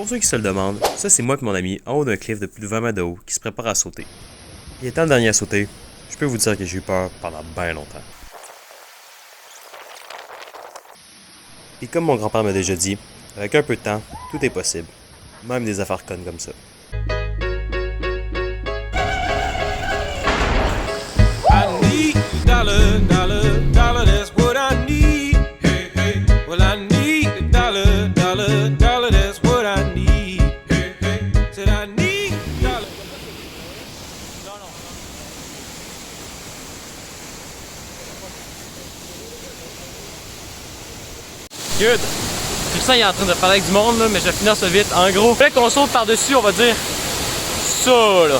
Pour ceux qui se le demandent, ça c'est moi et mon ami en haut d'un cliff de plus de 20 mètres de haut qui se prépare à sauter. Il étant le dernier à sauter, je peux vous dire que j'ai eu peur pendant bien longtemps. Et comme mon grand-père m'a déjà dit, avec un peu de temps, tout est possible. Même des affaires connes comme ça. Good! Tristan il est en train de parler avec du monde là, mais je vais finir ça vite. En gros, il qu'on saute par-dessus, on va dire ça là.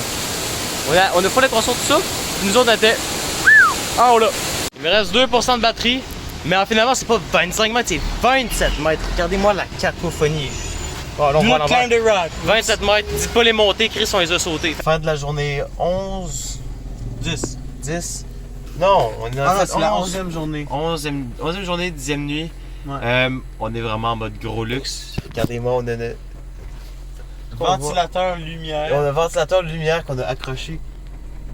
On a fallu qu'on saute ça, puis nous autres on était en haut là. Il me reste 2% de batterie, mais finalement c'est pas 25 mètres, c'est 27 mètres. Regardez-moi la cacophonie. Oh, non, Look climb the rock. 27 mètres, dites pas les montées, Chris on les a sautés. Fin de la journée 11... 10... Non, on est en fait c'est la 11e journée. 11e journée, 10e nuit. Ouais. On est vraiment en mode gros luxe. Regardez-moi, on a Ventilateur lumière. on a un ventilateur de lumière qu'on a accroché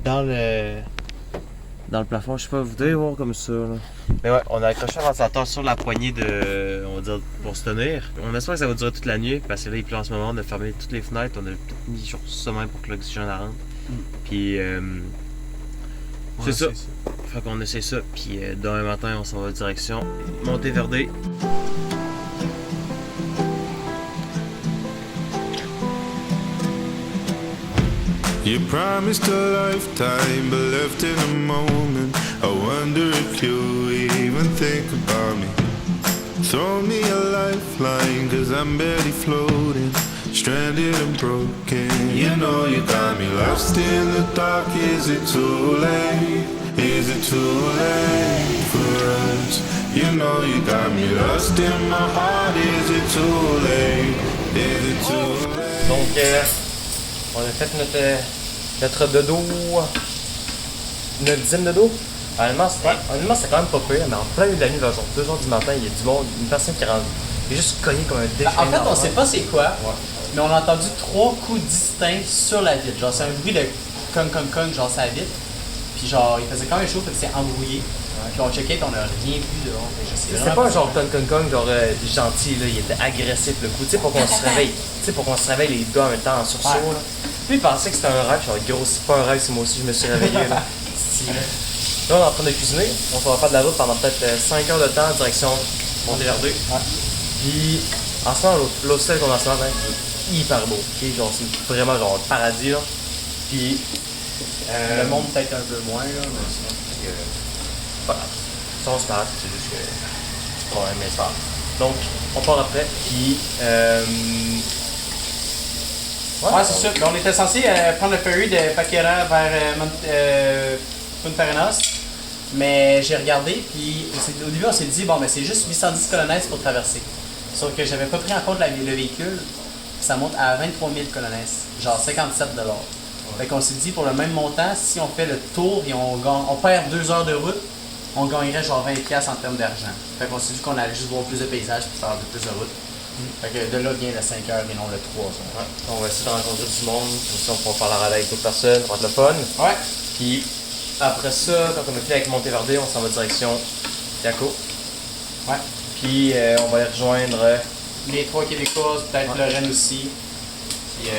dans le plafond. Je sais pas, vous devez voir comme ça. Là. Mais ouais, on a accroché un ventilateur sur la poignée de, on va dire, pour se tenir. On espère que ça va durer toute la nuit parce que là il pleut en ce moment. On a fermé toutes les fenêtres. On a peut-être mis sur ça même pour que l'oxygène rentre. Puis c'est ça. Fait qu'on essaie ça, puis demain matin, on s'en va direction Monteverde. You promised a lifetime, but left in a moment. I wonder if you even think about me. Throw me a lifeline, cause I'm barely floating. Stranded and broken. You know you got me lost in the dark. Is it too late? Is it too late for us? You know you got me lost in my heart. Is it too late? Is it too late? Donc on a fait notre dodo, notre dizaine de dos. Honnêtement, c'est quand même pas pire, mais en plein milieu de la nuit, vers genre 2h du matin, il y a du monde, une personne qui rentre. Il est juste cogné comme un déchet. En fait, on sait pas c'est quoi, mais on a entendu 3 coups distincts sur la vitre. Genre, c'est un bruit de cong, genre, ça vitre. Puis, genre, il faisait quand même chaud, fait que c'est embrouillé. Puis, on checkait, on a rien vu dehors. C'était pas un genre cong, genre gentil, là, il était agressif le coup, tu sais, pour qu'on se réveille. Tu sais, pour qu'on se réveille les deux en même temps en sursaut. Là. Puis, il pensait que c'était un rêve, genre, gros, c'est pas un rêve, c'est moi aussi, je me suis réveillé. Là, là on est en train de cuisiner, on va faire de la route pendant peut-être 5 heures de temps en direction Monteverde. Puis, en ce moment, l'autre ciel qu'on a en ce moment, c'est hyper beau. Okay? Genre, c'est vraiment genre le paradis. Là. Puis, le monde peut-être un peu moins, là, mais sinon. Voilà. Ça, on se parle, c'est juste que c'est pas un message. Donc, on part après. Puis, ouais, c'est ça. On était censé prendre le ferry de Paquera vers Punta Arenas. Mais j'ai regardé, puis au début on s'est dit, bon, mais c'est juste 810 colonnes pour traverser. Sauf que j'avais pas pris en compte le véhicule, ça monte à 23 000 colonnes, genre 57 $. Fait qu'on s'est dit, pour le même montant, si on fait le tour et on perd 2 heures de route, on gagnerait genre 20$ en termes d'argent. Fait qu'on s'est dit qu'on allait juste voir plus de paysages et faire plus de route. Fait que de là vient le 5 heures et non le 3 heures. Ouais. On va essayer de rencontrer du monde, comme ça on pourra parler avec d'autres personnes, ça va être le fun. Ouais. Puis, après ça, quand on a fini avec Monteverde, on s'en va direction Yaco. Ouais. Puis on va aller rejoindre les 3 Québécois, peut-être Lorraine aussi. Puis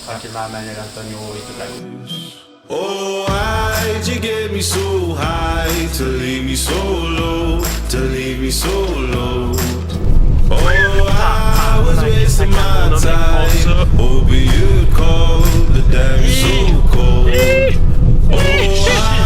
tranquillement Manuel Antonio et toute la route. Oh, why'd you get me so high to leave me so low, to leave me so low? Oh, I was wasting my time, hoping you'd call, the damn is so cold. Oh,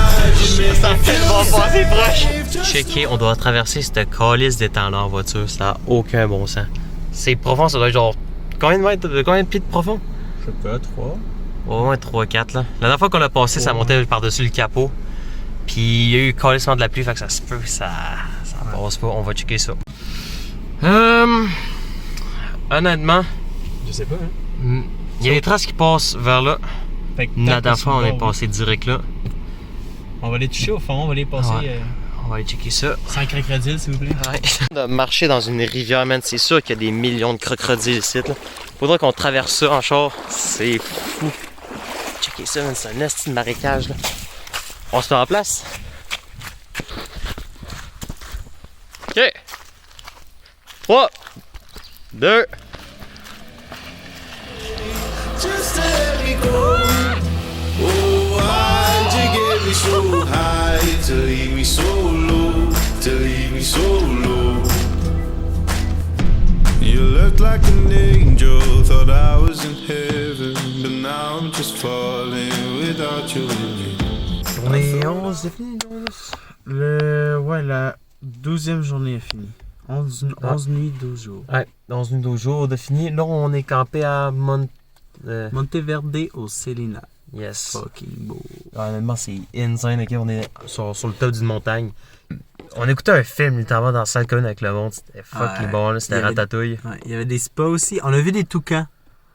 why'd you make me feel so checker, on doit traverser cette calice d'étang-là en voiture, ça n'a aucun bon sens. C'est profond, ça doit être genre combien de pieds de profond? Je sais pas, 3. Au moins 3-4 là. La dernière fois qu'on l'a passé, ça montait par-dessus le capot. Puis il y a eu calissement de la pluie, fait que ça se peut, ça passe pas. On va checker ça. Honnêtement, Je sais pas, hein. il y a des traces qui passent vers là. La dernière fois, on est passé direct là. On va les toucher au fond, on va les passer. On va aller checker ça. Sans crocodile, s'il vous plaît. Ouais. De marcher dans une rivière, man, c'est sûr qu'il y a des millions de crocodiles ici. Là. Faudra qu'on traverse ça en char. C'est fou. Checkez ça, man, c'est un esti de marécage. Là. On se met en place. OK. 3, 2. Just to let me go. Oh, why'd you get me so high to leave me so low, to leave me so low? You looked like an angel, thought I was in heaven, but now I'm just falling without you in me. Journée 11, c'est fini, la 12e journée est finie. 11 nuits, 12 jours. Ouais, dans une 12 jours de fini. Là, on est campé à Monteverde au Celina. Yes. Fucking beau. Honnêtement, c'est insane. Ok, on est sur le top d'une montagne. On écoutait un film littéralement dans la salle commune avec le monde. C'était fucking bon, là. C'était Ratatouille. Ouais, il y avait des spas aussi. On a vu des toucans.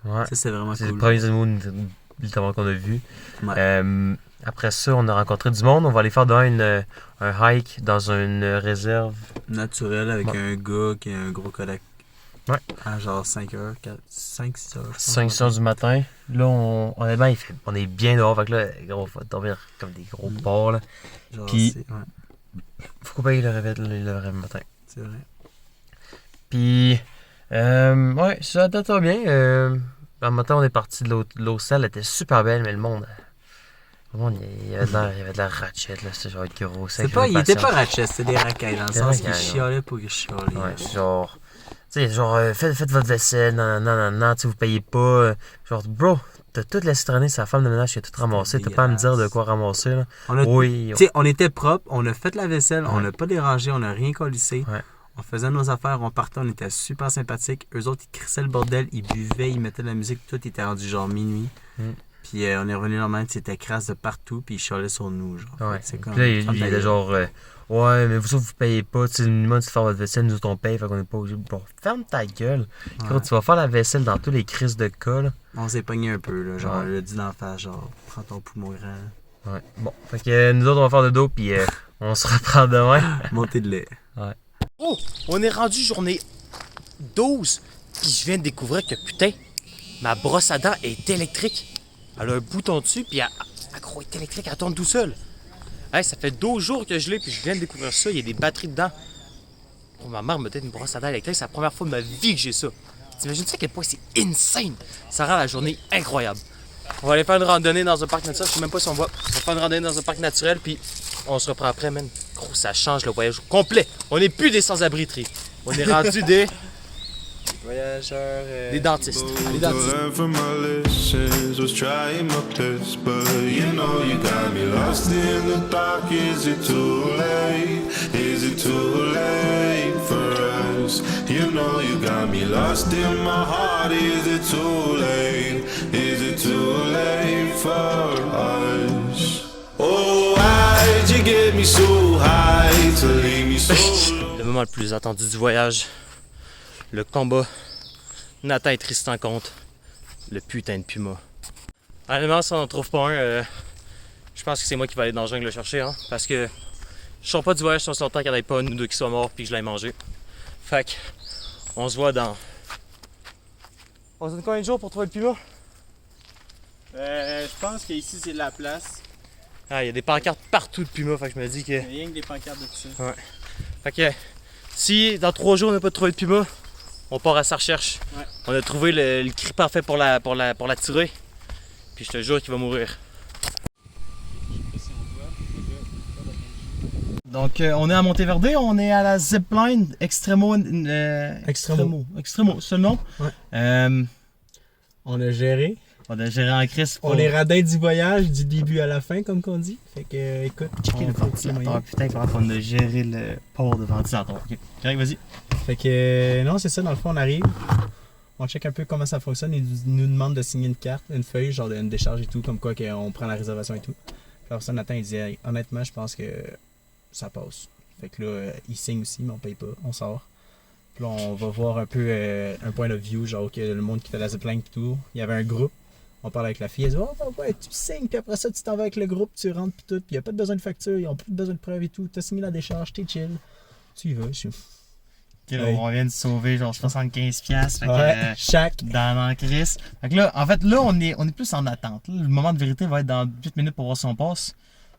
Ouais. Ça, c'est vraiment C'est cool. les premiers animaux littéralement qu'on a vus. Ouais. Après ça, on a rencontré du monde. On va aller faire un hike dans une réserve. Naturel avec un gars qui a un gros Kodak. Ouais. À genre 5 heures, 5-6 heures. 5 heures du matin. Là, honnêtement, on est bien dehors. Fait que là, gros, on va dormir comme des gros porcs. Là. Genre, Puis- ouais, Faut qu'on paye le réveil le matin. c'est vrai. Puis, ouais, ça date bien. Le matin, on est parti de l'eau sale. Elle était super belle, mais le monde, il y avait de la ratchet. Là, c'était genre gros. Il était pas ratchet, c'était des racailles dans le Des sens qu'il racailles, chialait pour qu'il chialait. Ouais, genre. Tu sais, genre, faites votre vaisselle, non, tu sais, vous payez pas. Genre, bro, t'as toute la citronée, c'est la femme de ménage qui a tout ramassé. T'as pas à me dire de quoi ramasser, là. Oui. Tu sais, on était propre, on a fait la vaisselle, on n'a pas dérangé, on n'a rien collissé. Ouais. On faisait nos affaires, on partait, on était super sympathiques. Eux autres, ils crissaient le bordel, ils buvaient, ils mettaient de la musique, tout était rendu genre minuit. Puis on est revenu normalement, c'était crasse de partout, puis ils chialaient sur nous. Genre. Ouais. C'est comme, Puis là, il était genre, ouais, mais vous autres, vous payez pas. Tu sais, le minimum, c'est de faire votre vaisselle, nous autres, on paye, fait qu'on est pas obligé. Bon, ferme ta gueule. Quand tu vas faire la vaisselle dans tous les crises de cas, là. On s'est pogné un peu, là, genre, Ouais. on l'a dit d'en face, genre, prends ton poumon grand. Ouais. Bon, fait que nous autres, on va faire de dos, puis on se reprend demain. Montée de lait. Oh, on est rendu journée 12, puis je viens de découvrir que putain, ma brosse à dents est électrique. Elle a un bouton dessus, puis elle gros, est électrique, elle tourne tout seul. Hey, ça fait 12 jours que je l'ai, puis je viens de découvrir ça, il y a des batteries dedans. Oh, ma mère me donne une brosse à dents électrique, c'est la première fois de ma vie que j'ai ça. T'imagines-tu à quel point c'est insane? Ça rend la journée incroyable. On va aller faire une randonnée dans un parc naturel, je sais même pas si on voit. On va faire une randonnée dans un parc naturel, puis on se reprend après, man. Gros, ça change le voyage complet. On n'est plus des sans-abri. On est rendu des Voyageurs. des dentistes. Les To dentistes. learn from my lessons, was trying my best, but you know you got me lost in the dark. Is it too late? Is it too late for us? You know you got me lost in my heart. Is it too late? Is it too late for us? Oh, why'd you get me so high to leave me so low? Le moment le plus attendu du voyage. Le combat. Nathan et Tristan contre le putain de puma. Honnêtement, si on n'en trouve pas un, je pense que c'est moi qui vais aller dans le jungle le chercher, hein. Parce que je sors pas du voyage si longtemps qu'il n'y en ait pas nous deux qui soient morts puis que je l'aille manger. Fait que, on se voit dans. On se donne combien de jours pour trouver le puma? Je pense qu'ici, c'est de la place. Ah, il y a des pancartes partout de puma, fait que je me dis que. Il y a rien que des pancartes de tout ça. Fait que si dans 3 jours on n'a pas trouvé de puma, on part à sa recherche. Ouais. On a trouvé le cri parfait pour la tirer. Puis je te jure qu'il va mourir. Donc, on est à Monteverde, on est à la zipline Extremo. Extremo, c'est le nom. Ouais. On a géré. On a géré en crise pour On est radin du voyage, du début à la fin, comme qu'on dit. Fait que, écoute, checker le ventilateur. Putain, comment on a géré le port de ventilateur. Ok, Greg, vas-y. Fait que, non, c'est ça, dans le fond, on arrive. On check un peu comment ça fonctionne. Ils nous demandent de signer une carte, une feuille, genre une décharge et tout, comme quoi qu'on prend la réservation et tout. Puis après ça, Nathan, il dit, hey, honnêtement, je pense que ça passe. Fait que là, il signe aussi, mais on paye pas, on sort. Puis là, on va voir un peu un point de view, genre que le monde qui fait la zipline et tout. Il y avait un groupe. On parle avec la fille, elle dit « Oh, ouais, tu signes, puis après ça, tu t'en vas avec le groupe, tu rentres, puis tout. Puis il n'y a pas besoin de facture, ils n'ont plus besoin de preuves et tout. Tu as signé la décharge, t'es chill. Tu y vas. On vient de sauver genre 75$. Fait que, Ouais, chaque. dans Chris. Fait que là, en fait, là, on est plus en attente. Là, le moment de vérité va être dans 8 minutes pour voir si on passe.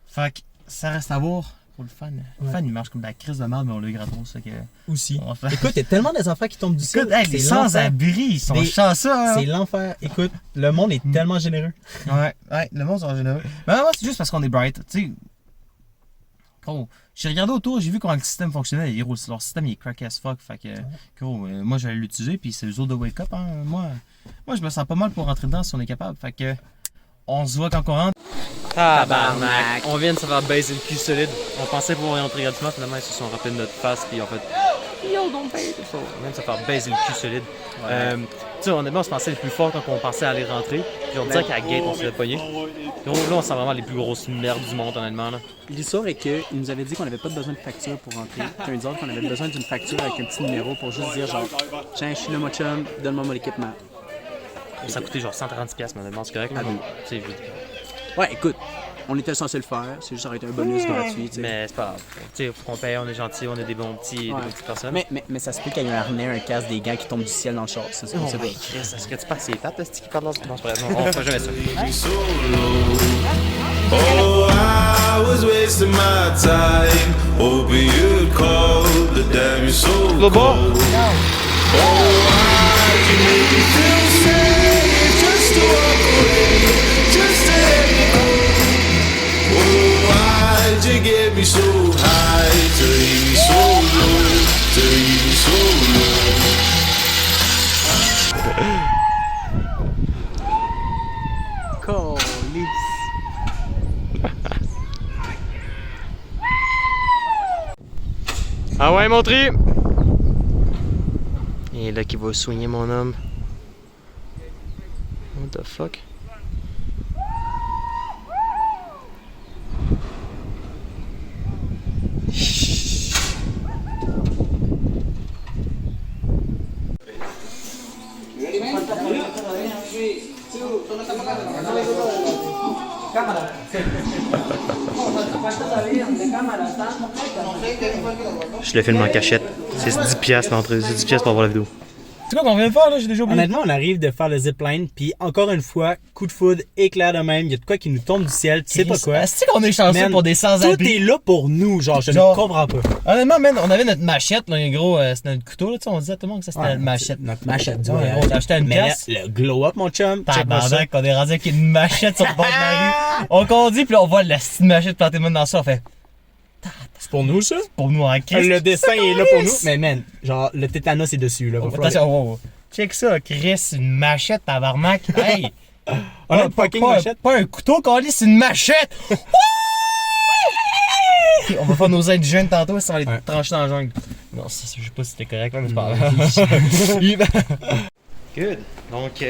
Fait que ça reste à voir pour le fan. Le fan, il marche comme de la crise de merde, mais on l'a eu gratos. Fait que. Aussi. On va faire- Écoute, il y a tellement des enfants qui tombent du ciel. Écoute, hey, les c'est l'enfer. sans-abri, ils sont chanceux. Hein? C'est l'enfer. Écoute, le monde est tellement généreux. Ouais, le monde sont généreux. Mais moi, c'est juste parce qu'on est bright. Tu sais. Gros, j'ai regardé autour, j'ai vu comment le système fonctionnait. Leur système il est crack as fuck. Fait que, gros, moi j'allais l'utiliser, puis c'est eux autres de wake up. Hein. Moi, je me sens pas mal pour rentrer dedans si on est capable. Fait que, on se voit quand on rentre. Tabarnak! On vient de se faire baiser le cul solide. On pensait pouvoir rentrer gratuitement, finalement ils se sont rappelés de notre face, puis en fait. Yo, don't pay! On vient de se faire baiser le cul solide. Tu sais, honnêtement, on se pensait les plus forts quand on pensait aller rentrer. Puis on dirait qu'à la gate, on se fait pogner. Gros, là, on sent vraiment les plus grosses merdes du monde, honnêtement. Là. L'histoire est qu'il nous avait dit qu'on n'avait pas besoin de facture pour rentrer. Puis un disant qu'on avait besoin d'une facture avec un petit numéro pour juste dire genre tiens, je suis là, mon chum, donne-moi mon équipement. Ça a coûté genre 130$, mais honnêtement, c'est correct. Ah oui. Tu sais, Ouais, écoute, on était censé le faire, c'est juste ça aurait été un bonus gratuit. Tu sais. mais c'est pas grave. Tu sais, faut qu'on paye, on est gentil, on est des bons petits, Ouais. des petites personnes. Mais ça se peut qu'il y ait un harnais, un casque, des gants qui tombent du ciel dans le char. Ça, Oh on sait pas. my Christ, est-ce que tu passes ces pattes, là, qui parle dans ce... Non, c'est pas vrai, non, on fera jamais ça. So low. Oh, I was wasting my time, hoping you'd call, but damn, you're so cold. Oh, I can make you feel safe, just to walk away, just to let me go. Oh, why'd you get me so high, to leave me so low, to leave me so low? Ah ouais, mon tri! Et là qui va soigner mon homme. What the fuck? Je le filme en cachette. C'est 10$ l'entrée, c'est 10$ pour avoir la vidéo. C'est quoi qu'on vient de faire là? J'ai déjà oublié. Honnêtement, on arrive de faire le zipline, puis encore une fois, coup de foudre, éclair de même, il y a de quoi qui nous tombe du ciel, tu sais pas quoi. Est-ce qu'on est chanceux Man, pour des Tout sans-abri? est là pour nous, genre, je Genre- ne comprends pas. Honnêtement, man, on avait notre machette, là, gros, c'était notre couteau, là, tu sais, on disait à tout le monde que ça c'était notre machette. Notre machette du Ouais, voyage. on l'a acheté à une Mais là, caisse. le glow-up, mon chum, check moi ça. Tabarnak, on est rendu avec une machette sur le bord de la rue. On conduit, puis là, on voit la petite machette plantée de dans ça, on fait, C'est pour nous, ça? pour nous en Christ. Le dessin est là pour nous. Mais man, genre, le tétanos est dessus, là. Va falloir- Attention, wow, wow. Check ça, Chris, une machette, tabarnak. Hey! On a une fucking machette. Pas un couteau, Carly, c'est une machette! Ok, on va faire nos aides jeunes tantôt, ça va les Ouais. trancher dans la jungle. Non, ça, je sais pas si c'était correct, là, mais c'est pas grave. Good. Donc,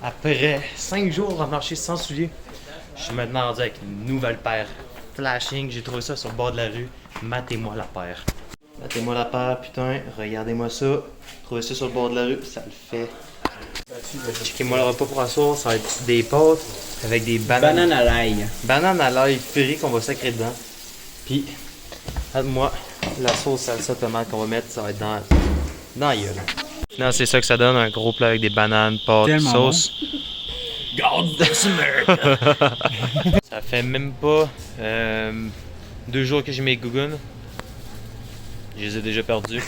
après 5 jours à marcher sans souliers, je suis maintenant rendu avec une nouvelle paire flashing. J'ai trouvé ça sur le bord de la rue. Matez-moi la paire. Matez-moi la paire, putain. Regardez-moi ça. Trouvez ça sur le bord de la rue, ça le fait. Checkez-moi le repas pour la soir. Ça va être des pâtes avec des bananes. Banane à l'ail. Banane à l'ail frit qu'on va sacrer dedans. Puis, moi, la sauce salsa tomate qu'on va mettre, ça va être dans la gueule. Non, c'est ça que ça donne, un gros plat avec des bananes, pâtes, Tellement sauce. Ça fait même pas 2 jours que j'ai mes gougounes. Je les ai déjà perdus.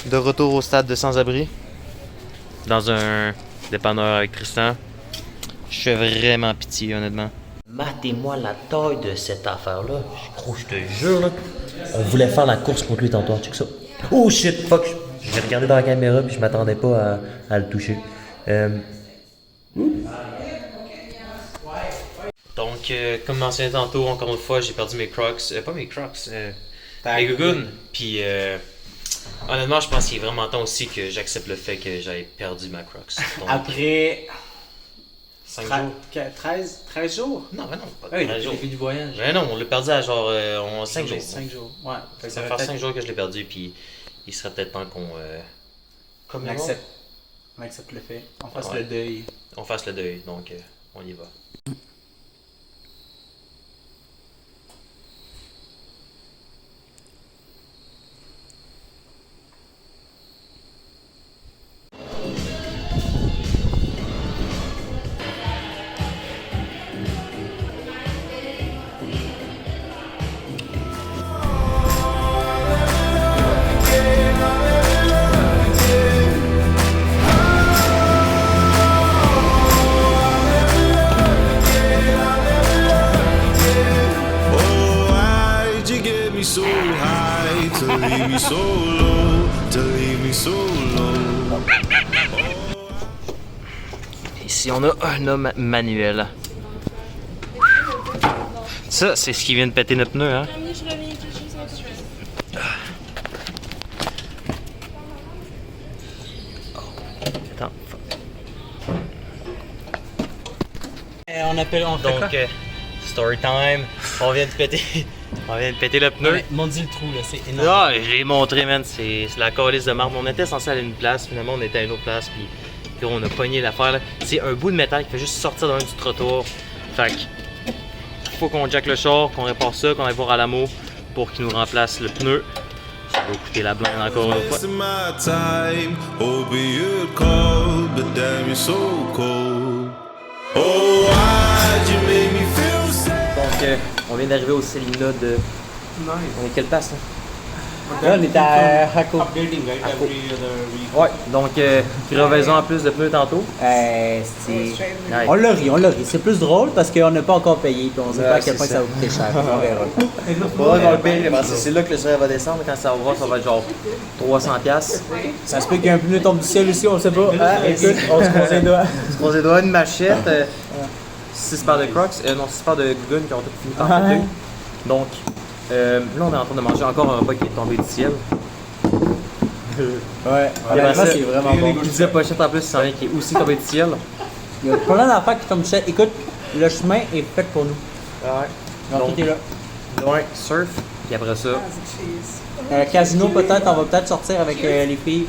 De retour au stade de sans-abri. Dans un dépanneur avec Tristan. Je fais vraiment pitié, honnêtement. Matez-moi la taille de cette affaire-là. Je te jure, là. On voulait faire la course contre lui tantôt, check ça. Oh shit, fuck. Je l'ai regardé dans la caméra puis je m'attendais pas à le toucher. Donc, comme mentionné tantôt, encore une fois, j'ai perdu mes Crocs. Pas mes Crocs, mes gougounes. Puis, honnêtement, je pense qu'il est vraiment temps aussi que j'accepte le fait que j'avais perdu ma Crocs. Donc, Après 5 jours. 13 jours? Non, mais non, pas Oui, 13 jours. depuis du voyage. Mais non, on l'a perdu à genre 5 jours. 5 jours. Ouais. Fait que Ça va faire 5 jours que je l'ai perdu, puis il serait peut-être temps qu'on. On accepte. On accepte le fait. On fasse Ouais. le deuil. On fasse le deuil, donc on y va. Oh, why'd you get me so high to leave me so low, to leave me so low? Ici, on a un homme manuel. Ça, c'est ce qui vient de péter notre pneu, hein? Attends. On appelle, on fait Donc, quoi? story time. On vient de péter, on vient de péter le pneu. M'ont dit le trou, là, c'est énorme. Ah, je l'ai montré, man. C'est la calice de marbre. On était censé aller à une place, finalement, on était à une autre place, puis là, on a pogné l'affaire. Là. C'est un bout de métal qui fait juste sortir d'un du trottoir. Fait que, faut qu'on jack le char, qu'on répare ça, qu'on aille voir à l'amour pour qu'il nous remplace le pneu. Ça va coûter la blinde encore une fois. Wasting my time, hoping you'd call, but damn, you're so cold. Oh, why'd you make me feel sad? Donc, on vient d'arriver au Célina de. On est quelle place, là? Là, on est à Hako. Ouais, donc, crevaison en plus de pneus tantôt. On l'a ri. C'est plus drôle parce qu'on n'a pas encore payé, puis on sait pas à quel point ça va coûter cher. On verra. Faudra qu'on le paye, parce que c'est là que le salaire va descendre. Quand ça va être genre 300$. Ça se peut qu'un pneu tombe du ciel aussi, on le sait pas. Écoute, on se croise les doigts. On se doit une machette, 6 paires de Crocs, non 6 paires de Gun qui ont tout fini par péter. Donc, là on est en train de manger encore un repas qui est tombé du ciel. Ouais, honnêtement, c'est vraiment bon. Pizza pochette en plus, ça vient qui est aussi tombé du ciel. Il y a plein d'affaires qui tombent du ciel. Écoute, le chemin est fait pour nous. Ouais. Donc, tout est là. Ouais, surf, puis après ça. Casino, peut-être, on va peut-être sortir avec les filles.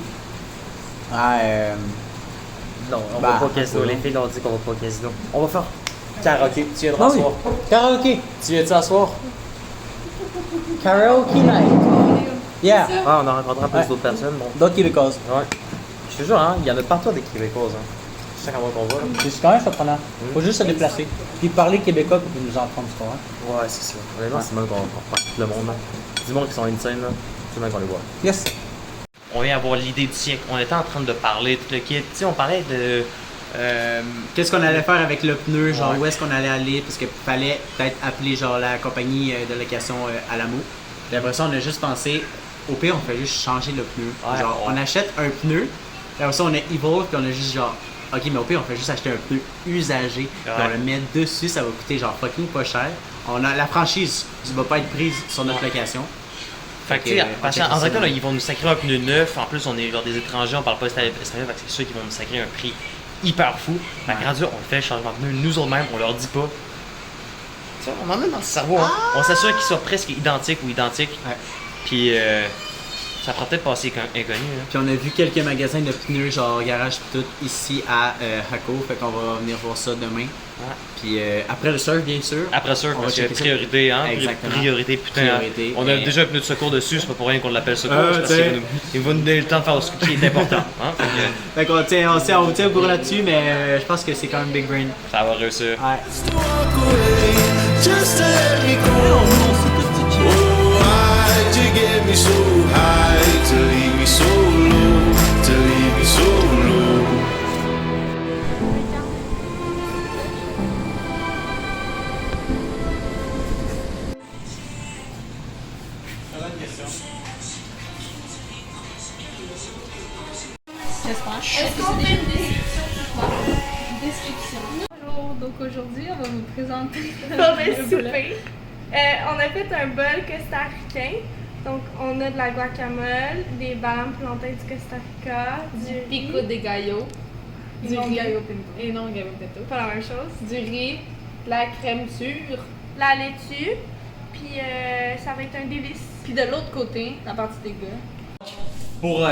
Non, on Bah, va pas au casino. Les filles ont dit qu'on va pas au casino. On va faire karaoké. Tu viendras Ah ce oui, soir. karaoké. Tu viens-tu à soir? Karaoke night. Yeah. Ah, on en rencontrera plus Ouais. d'autres personnes. Bon. D'autres Québécoises. Ouais. Je te jure, hein, il y en a partout des Québécoises. Hein. Je sais comment on va. Là. C'est quand même surprenant. Faut juste se déplacer. Puis parler québécois pour nous entendre, tu comprends? Ouais, c'est ça. Honnêtement, c'est même qu'on reprend tout le monde. Hein. Du monde qui sont insane, là. C'est même qu'on les voit. Yes. On vient avoir l'idée du siècle. On était en train de parler, tout le kit. Tu sais, on parlait de. Qu'est-ce qu'on allait faire avec le pneu, genre Ouais. où est-ce qu'on allait aller, parce qu'il fallait peut-être appeler genre la compagnie de location à l'amour. Puis après ça, on a juste pensé, au pire, on fait juste changer le pneu. Ouais, genre, on achète un pneu, puis après ça, on a Evolve, puis on a juste genre, ok, mais au pire, on fait juste acheter un pneu usagé, puis on le met dessus, ça va coûter genre fucking pas cher. On a la franchise ne va pas être prise sur notre location. Fait que, tu sais, parce qu'en vrai, là, ils vont nous sacrer un pneu neuf. En plus, on est genre des étrangers, on parle pas espagnol, fait que c'est sûr qu'ils vont nous sacrer un prix hyper fou. Fait que rendu, on le fait, le changement de pneu, nous autres mêmes, on leur dit pas. Tu sais, on en a dans le cerveau, hein. On s'assure qu'ils soient presque identiques ou identiques. Ouais. Puis, ça pourrait peut-être passer inconnu. Hein. Puis on a vu quelques magasins de pneus, genre garage pis tout, ici à Hako, fait qu'on va venir voir ça demain. Ouais. Puis après le surf, bien sûr. Après ça, On va parce que checker ça. priorité, hein. Exactement. Priorité, putain. Priorité, On a mais- déjà un pneu de secours dessus, c'est pas pour rien qu'on l'appelle secours. Ah, c'est parce t'sais. qu'il va nous donner le temps de faire ce qui est important. Hein. Fait que, Fait qu'on tient au courant là-dessus, mais je pense que c'est quand même big brain. ça va réussir. Ouais. To walk away, just to let me go. Oh, why'd you get me so high, to leave me so low, to leave me so low? Est-ce qu'on fait une description? Bonjour, donc aujourd'hui on va vous présenter Pour le souper. On a fait un bol costaricain. Donc on a de la guacamole, des bananes plantains du Costa Rica, du Pico de gallo, du du riz, gallo pinto et non gallo pinto, pas la même chose, du riz, de la crème sûre, la laitue, puis ça va être un délice. puis de l'autre côté, la partie des gars. Pour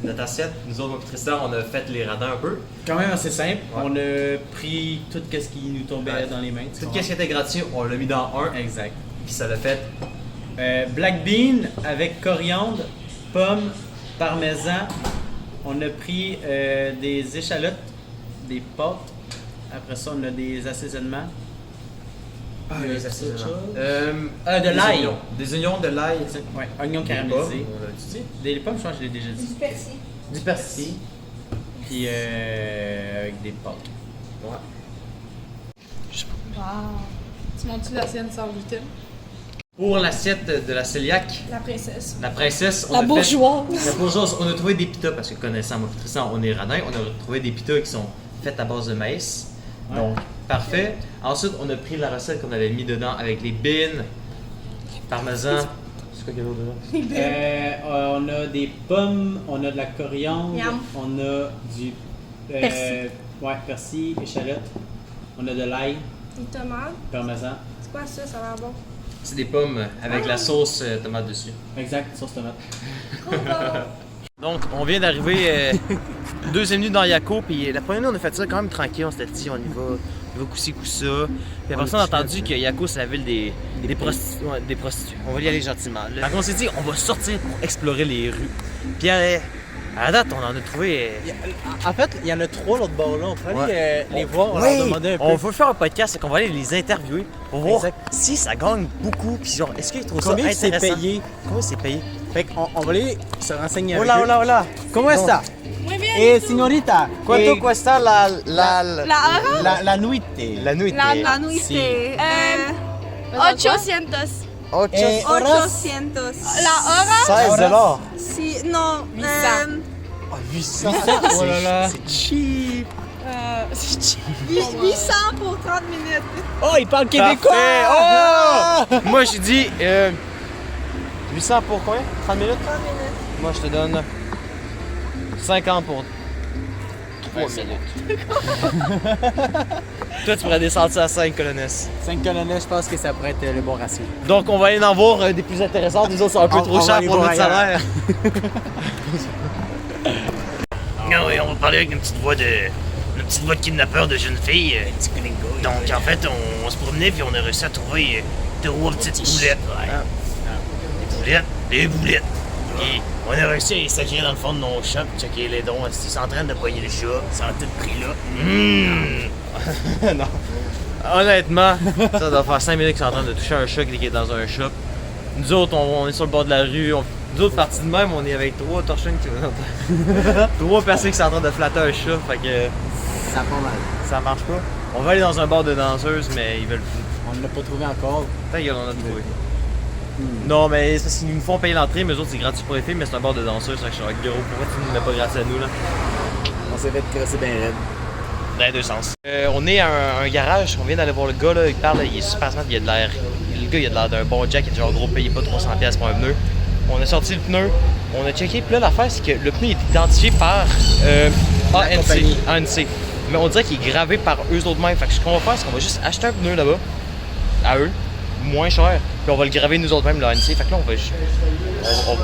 notre assiette. Nous autres, moi et Tristan, on a fait les radins un peu. Quand même assez simple. Ouais. On a pris tout ce qui nous tombait Ouais. dans les mains. Tout ce qui était gratuit, on l'a mis dans un. Exact. Puis ça l'a fait. Black bean avec coriandre, pommes, parmesan. On a pris des échalotes, des pâtes. Après ça, on a des assaisonnements. les assaisonnements. De l'ail. Oignons. Des oignons, de l'ail. Ouais, oignons Des pommes, caramélisés. on l'a-tu dit? Des pommes, je pense que je l'ai déjà dit. Du persil. Du persil. Puis avec des pâtes. Ouais. Wow. Tu montes-tu la sienne sans gluten? Pour l'assiette de la cœliaque, La princesse. la princesse, on La a fait- bourgeoise. La bourgeoise, on a trouvé des pitas, parce que connaissant moi et Tristan, on est radins, on a trouvé des pitas qui sont faites à base de maïs. Ouais. Donc, parfait. Ensuite, on a pris la recette qu'on avait mis dedans avec les beans, parmesan. C'est quoi qu'il y a d'autre dedans? On a des pommes, on a de la coriandre, Miam. on a du Persil. Ouais, persil, échalote. On a de l'ail, Une tomate. parmesan. C'est quoi ça? Ça a l'air bon. C'est des pommes avec la sauce tomate dessus. Exact, sauce tomate. Trop bon. Donc, on vient d'arriver 2e minute dans Yako, puis la première nuit, on a fait ça quand même tranquille, on s'était dit, on y va coup-ci, coup-ça. Puis après ça, on a entendu que Yako, c'est la ville des prostituées. Ouais, des prostituées. On va y aller gentiment. Fait qu'on s'est dit, on va sortir pour explorer les rues. Puis à la date, on en a trouvé... En fait, il y en a 3 l'autre bord là. On pourrait Ouais. aller les voir, on Oui, leur demander un peu. on veut faire un podcast, c'est qu'on va aller les interviewer pour voir Exact. si ça gagne beaucoup, puis genre, est-ce qu'ils trouvent Combien ça c'est intéressant? payé? Combien c'est payé? Fait qu'on va aller se renseigner Hola, avec eux. hola, hola! ¿Cómo está? Muy bien. Eh, señorita. Quanto eh, cuesta la la nuit. la nuit? La nuit, Sí. c'est... 800. 800. La hora? 16 $. Si, non. 800. Oh là là. C'est cheap. C'est 800 pour 30 minutes. Oh, il parle québécois! Parfait. Oh! Moi, j'ai dit 800 pour combien? 30 minutes? 30 minutes. Moi, je te donne 50 pour 3 minutes. Toi, tu pourrais descendre ça à 5 colonnes. 5 colonels, je pense que ça pourrait être le bon ratio. Donc, on va aller en voir des plus intéressantes. Nous autres, c'est un peu On trop va cher aller pour voir notre ailleurs. salaire. Non, oui, on va parler avec une petite voix de kidnappeur de jeune fille. Donc, en fait, on se promenait puis on a réussi à trouver 3 petites boulettes. Des boulettes. Puis, on a réussi à les sacrer dans le fond de nos chats puis checker les dons. Ils sont en train de poigner le chat. Ça a tout pris là. Non. Honnêtement, ça doit faire 5 minutes qu'ils sont en train de toucher un chat qui est dans un shop. Nous autres, on est sur le bord de la rue. Nous autres, partis de même, on est avec 3 torchons qui 3 personnes qui sont en train de flatter un chat. Fait que Ça a pas mal. ça marche pas. On va aller dans un bar de danseuses, mais ils veulent plus. On ne l'a pas trouvé encore. Ta gueule, on a trouvé. Non, mais c'est parce qu'ils nous font payer l'entrée, mais eux autres, c'est gratuit pour les filles, mais c'est un bar de danseuses. Fait que je suis like, gros, pourquoi tu ne mets pas gratuit à nous, là? On s'est fait crosser bien raide. Dans les deux sens. On est à un garage, on vient d'aller voir le gars, là, il parle, il est super smart, il a de l'air. Le gars, il a de l'air d'un bon jack, il a genre gros payé pas 300$ pour un pneu. On a sorti le pneu, on a checké, puis là, l'affaire, c'est que le pneu est identifié par compagnie. ANC. Mais on dirait qu'il est gravé par eux autres mêmes. Fait que ce qu'on va faire, c'est qu'on va juste acheter un pneu là-bas, à eux, moins cher, puis on va le graver nous autres mêmes, le ANC. Fait que là, on va juste. On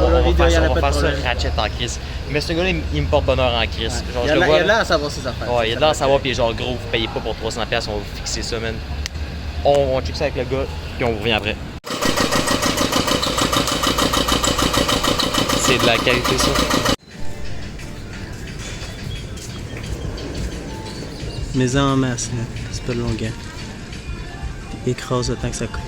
va faire ça ratchet en crise. Mais ce gars-là, il me porte bonheur en crise. Genre, Il je a le vois. l'air à savoir ses affaires. Ouais, il a l'air à savoir, puis genre gros, vous payez pas pour 300$, on va fixer ça, man. On check ça avec le gars, puis on vous revient après. C'est de la qualité, ça. Mais en masse, là. C'est pas de longueur. Écrase autant que ça coûte.